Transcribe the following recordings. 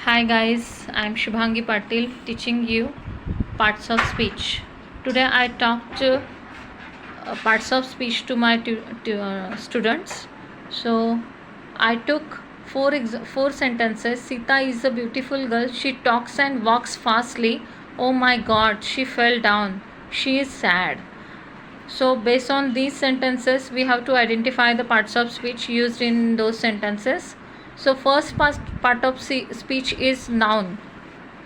Hi guys, I'm Shubhangi Patil teaching you parts of speech. Today I talked parts of speech to my students. So I took four sentences. Sita is a beautiful girl. She talks and walks fastly. Oh my God, she fell down. She is sad. So based on these sentences, we have to identify the parts of speech used in those sentences. So first part of speech is noun.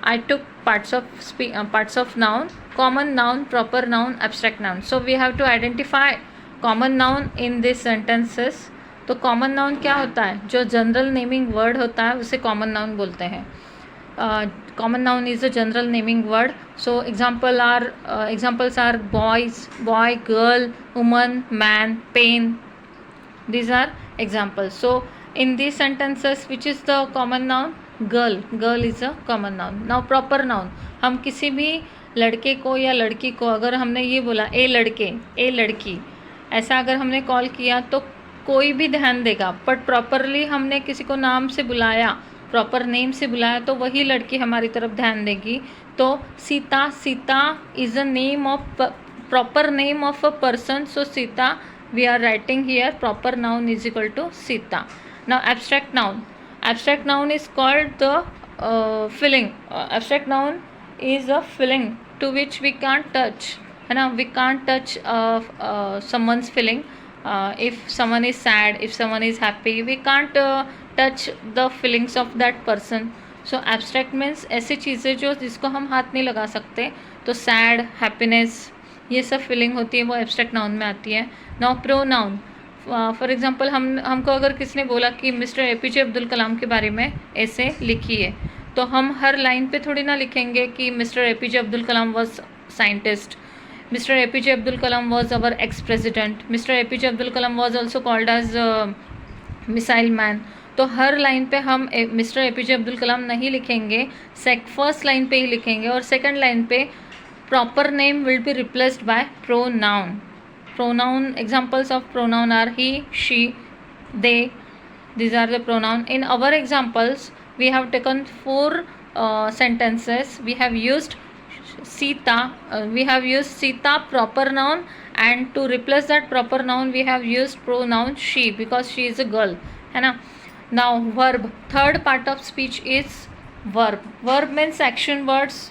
I took parts of noun, common noun, proper noun, abstract noun. So we have to identify common noun in these sentences. तो common noun क्या होता है? जो general naming word होता है उसे common noun बोलते हैं. Common noun is a general naming word. So examples are boy, girl, woman, man, pen. These are examples. So in these sentences, which is the common noun? Girl is a common noun. Now proper noun, हम किसी भी लड़के को या लड़की को अगर हमने ये बोला ए लड़के, ए लड़की, ऐसा अगर हमने कॉल किया तो कोई भी ध्यान देगा. बट प्रॉपरली हमने किसी को नाम से बुलाया, प्रॉपर नेम से बुलाया, तो वही लड़की हमारी तरफ ध्यान देगी. तो Sita is a name of proper name of a person. So Sita, we are writing here proper noun is equal to Sita. Now abstract noun is called the feeling. Abstract noun is a feeling to which we can't touch, है ना. We can't touch someone's feeling. If someone is sad, if someone is happy, we can't touch the feelings of that person. So abstract means ऐसी चीज़ें जो जिसको हम हाथ नहीं लगा सकते. तो sad, happiness, ये सब फीलिंग होती है वो एब्स्ट्रैक्ट नाउन में आती है. नाउ प्रोनाउन, फॉर एग्जांपल हमको अगर किसने बोला कि मिस्टर एपीजे अब्दुल कलाम के बारे में ऐसे लिखिए, तो हम हर लाइन पे थोड़ी ना लिखेंगे कि mister APJ Abdul Kalam was scientist, mister APJ Abdul Kalam was our ex president, mister APJ Abdul Kalam was also called as missile man. तो हर लाइन पे हम मिस्टर एपीजे अब्दुल कलाम नहीं लिखेंगे, फर्स्ट लाइन पे ही लिखेंगे. और सेकंड लाइन पे proper name will be replaced by pronoun. Examples of pronoun are he, she, they. These are the pronoun. In our examples, we have taken four sentences. We have used Sita. We have used Sita proper noun, and to replace that proper noun, we have used pronoun she because she is a girl, है ना. Now verb. Third part of speech is verb. Verb means action words.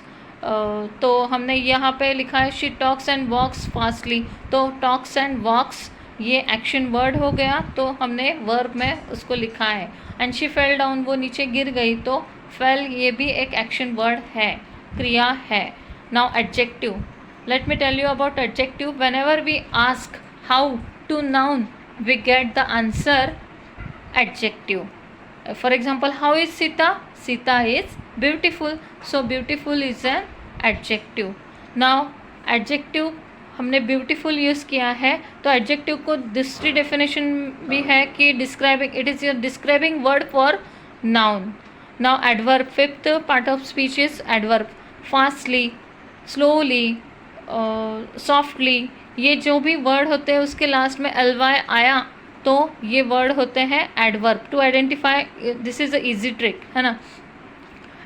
तो हमने यहाँ पे लिखा है she talks and walks fastly. तो talks and walks ये एक्शन वर्ड हो गया, तो हमने वर्ब में उसको लिखा है. एंड शी फेल डाउन, वो नीचे गिर गई, तो फेल ये भी एक एक्शन वर्ड है, क्रिया है. Now adjective. Let me tell you about adjective. Whenever we ask how to noun, we get the answer adjective. For example, how is Sita? Sita is beautiful. So beautiful is an adjective. Now adjective हमने beautiful use किया है, तो adjective को दूसरी definition भी है कि describing, it is your describing word for noun. Now adverb. Fifth part of speech is adverb. Fastly, slowly, softly, ये जो भी वर्ड होते हैं उसके लास्ट में ly आया तो ये वर्ड होते हैं adverb. To identify, this is a easy trick, है ना.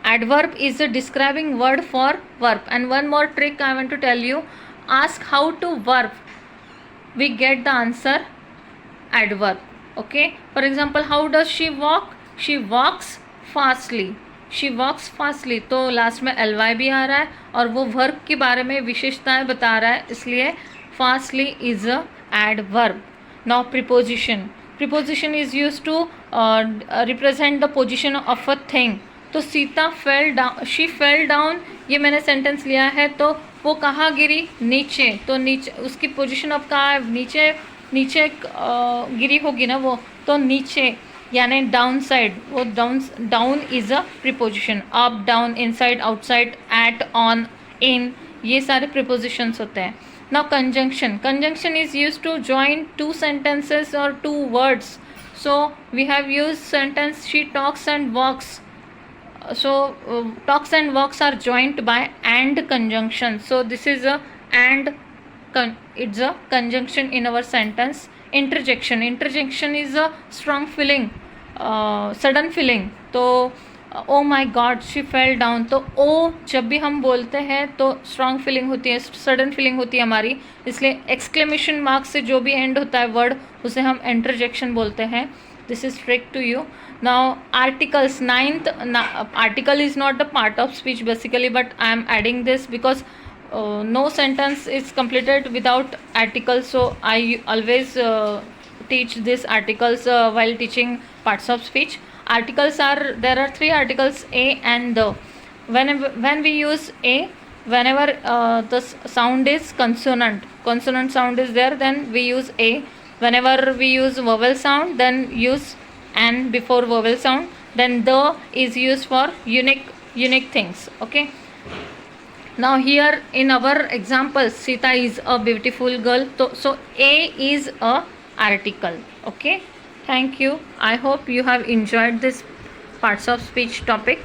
Adverb is a describing word for verb. And one more trick I want to tell you. Ask how to verb. We get the answer adverb. Okay. For example, how does she walk? She walks fastly. She walks fastly. तो last में ly भी आ रहा है और वो verb के बारे में विशेषताएं बता रहा है, इसलिए fastly is a adverb. Now preposition. Preposition is used to represent the position of a thing. तो Sita fell down, she fell down, ये मैंने सेंटेंस लिया है, तो वो कहाँ गिरी? नीचे. तो नीचे उसकी पोजीशन अब कहाँ है? नीचे गिरी होगी ना वो, तो नीचे यानी डाउन साइड. वो down is a preposition. Up, down, inside, outside, at, on, in, ये सारे प्रीपोजिशंस होते हैं. Now conjunction is used to join two sentences और two words. So we have used sentence she talks and walks. So talks and walks are joined by and conjunction. So this is a and it's a conjunction in our sentence. Interjection is a strong feeling, sudden feeling. तो ओ माई God she fell down, तो ओ जब भी हम बोलते हैं तो strong feeling होती है, सडन फीलिंग होती है हमारी, इसलिए एक्सक्लेमेशन मार्क से जो भी एंड होता है वर्ड उसे हम इंटरजेक्शन बोलते हैं. This is trick to you. Now articles, ninth article is not the part of speech basically, but I am adding this because no sentence is completed without articles, so I always teach these articles while teaching parts of speech. Articles are, there are three articles, a and the. When we use a, whenever the sound is consonant sound is there, then we use a. Whenever we use vowel sound, then use an before vowel sound. Then the is used for unique things. Okay. Now here in our example, Sita is a beautiful girl, so a is a article. Okay, thank you. I hope you have enjoyed this parts of speech topic.